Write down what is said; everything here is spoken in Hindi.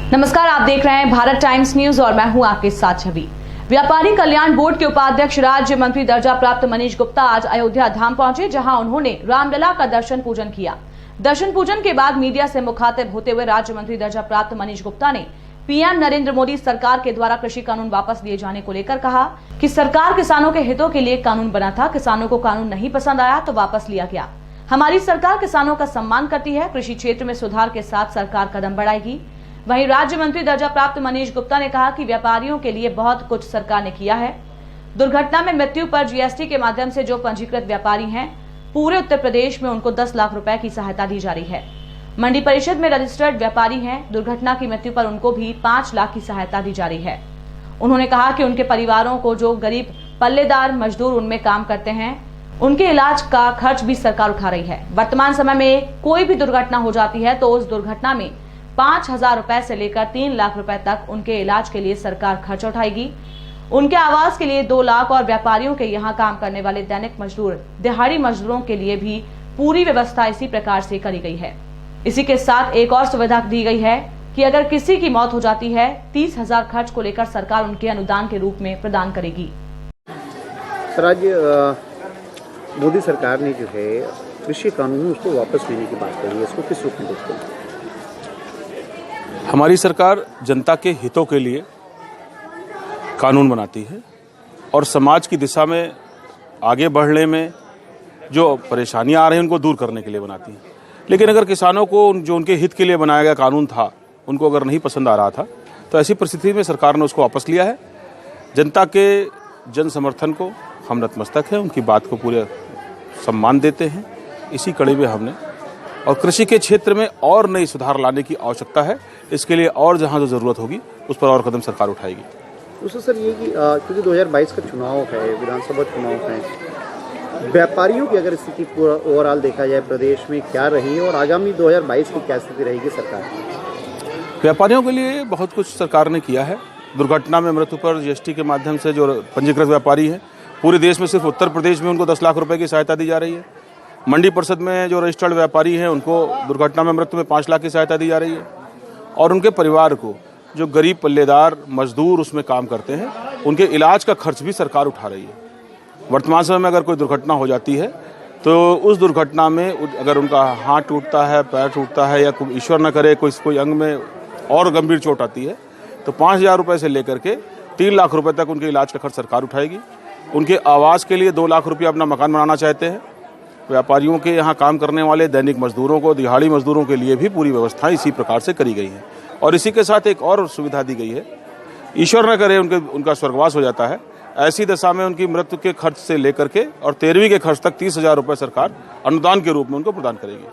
नमस्कार, आप देख रहे हैं भारत टाइम्स न्यूज और मैं हूं आपके साथ छवि। व्यापारी कल्याण बोर्ड के उपाध्यक्ष राज्य मंत्री दर्जा प्राप्त मनीष गुप्ता आज अयोध्या धाम पहुंचे, जहां उन्होंने रामलला का दर्शन पूजन किया। दर्शन पूजन के बाद मीडिया से मुखातिब होते हुए राज्य मंत्री दर्जा प्राप्त मनीष गुप्ता ने पीएम नरेंद्र मोदी सरकार के द्वारा कृषि कानून वापस लिए जाने को लेकर कहा कि सरकार किसानों के हितों के लिए कानून बना था, किसानों को कानून नहीं पसंद आया तो वापस लिया गया। हमारी सरकार किसानों का सम्मान करती है, कृषि क्षेत्र में सुधार के साथ सरकार कदम बढ़ाएगी। वहीं राज्य मंत्री दर्जा प्राप्त मनीष गुप्ता ने कहा कि व्यापारियों के लिए बहुत कुछ सरकार ने किया है। दुर्घटना में मृत्यु पर जीएसटी के माध्यम से जो पंजीकृत व्यापारी हैं, पूरे उत्तर प्रदेश में उनको 10 लाख रुपए की सहायता दी जा रही है। मंडी परिषद में रजिस्टर्ड व्यापारी हैं, दुर्घटना की मृत्यु पर उनको भी 5 लाख की सहायता दी जा रही है। उन्होंने कहा कि उनके परिवारों को जो गरीब पल्लेदार मजदूर उनमें काम करते हैं, उनके इलाज का खर्च भी सरकार उठा रही है। वर्तमान समय में कोई भी दुर्घटना हो जाती है तो उस दुर्घटना में 5,000 रुपए से लेकर 3 लाख रुपए तक उनके इलाज के लिए सरकार खर्च उठाएगी। उनके आवास के लिए 2 लाख और व्यापारियों के यहाँ काम करने वाले दैनिक मजदूर, दिहाड़ी मजदूरों के लिए भी पूरी व्यवस्था इसी प्रकार से करी गई है। इसी के साथ एक और सुविधा दी गई है कि अगर किसी की मौत हो जाती है, 30,000 खर्च को लेकर सरकार उनके अनुदान के रूप में प्रदान करेगी। सर, आज मोदी सरकार ने जो है कृषि कानून उसको वापस लेने की बात कही है, इसको किस रूप में देखते हैं? हमारी सरकार जनता के हितों के लिए कानून बनाती है और समाज की दिशा में आगे बढ़ने में जो परेशानियां आ रही हैं उनको दूर करने के लिए बनाती है। लेकिन अगर किसानों को जो उनके हित के लिए बनाया गया कानून था उनको अगर नहीं पसंद आ रहा था तो ऐसी परिस्थिति में सरकार ने उसको वापस लिया है। जनता के जन समर्थन को हम नतमस्तक हैं, उनकी बात को पूरे सम्मान देते हैं। इसी कड़ी में हमने और कृषि के क्षेत्र में और नई सुधार लाने की आवश्यकता है। इसके लिए और जहां जो जरूरत होगी उस पर और कदम सरकार उठाएगी। दूसरा सर ये कि क्योंकि 2022 का चुनाव है, विधानसभा चुनाव है, व्यापारियों की अगर स्थिति पूरा ओवरऑल देखा जाए प्रदेश में क्या रही और आगामी 2022 की क्या स्थिति रहेगी सरकार की? व्यापारियों के लिए बहुत कुछ सरकार ने किया है। दुर्घटना में मृत्यु पर जीएसटी के माध्यम से जो पंजीकृत व्यापारी हैं, पूरे देश में सिर्फ उत्तर प्रदेश में उनको 10 लाख रुपए की सहायता दी जा रही है। मंडी परिषद में जो रजिस्टर्ड व्यापारी हैं उनको दुर्घटना में मृत्यु में 5 लाख की सहायता दी जा रही है। और उनके परिवार को जो गरीब पल्लेदार मजदूर उसमें काम करते हैं, उनके इलाज का खर्च भी सरकार उठा रही है। वर्तमान समय में अगर कोई दुर्घटना हो जाती है तो उस दुर्घटना में अगर उनका हाथ टूटता है, पैर टूटता है या ईश्वर न करे कोई अंग में और गंभीर चोट आती है तो 5,000 रुपये से लेकर के 3 लाख रुपए तक उनके इलाज का खर्च सरकार उठाएगी। उनके आवास के लिए 2 लाख रुपये अपना मकान बनाना चाहते हैं। व्यापारियों के यहाँ काम करने वाले दैनिक मजदूरों को, दिहाड़ी मजदूरों के लिए भी पूरी व्यवस्था इसी प्रकार से करी गई है। और इसी के साथ एक और सुविधा दी गई है, ईश्वर न करे उनका स्वर्गवास हो जाता है, ऐसी दशा में उनकी मृत्यु के खर्च से लेकर के और 13वीं के खर्च तक 30,000 रुपये सरकार अनुदान के रूप में उनको प्रदान करेगी।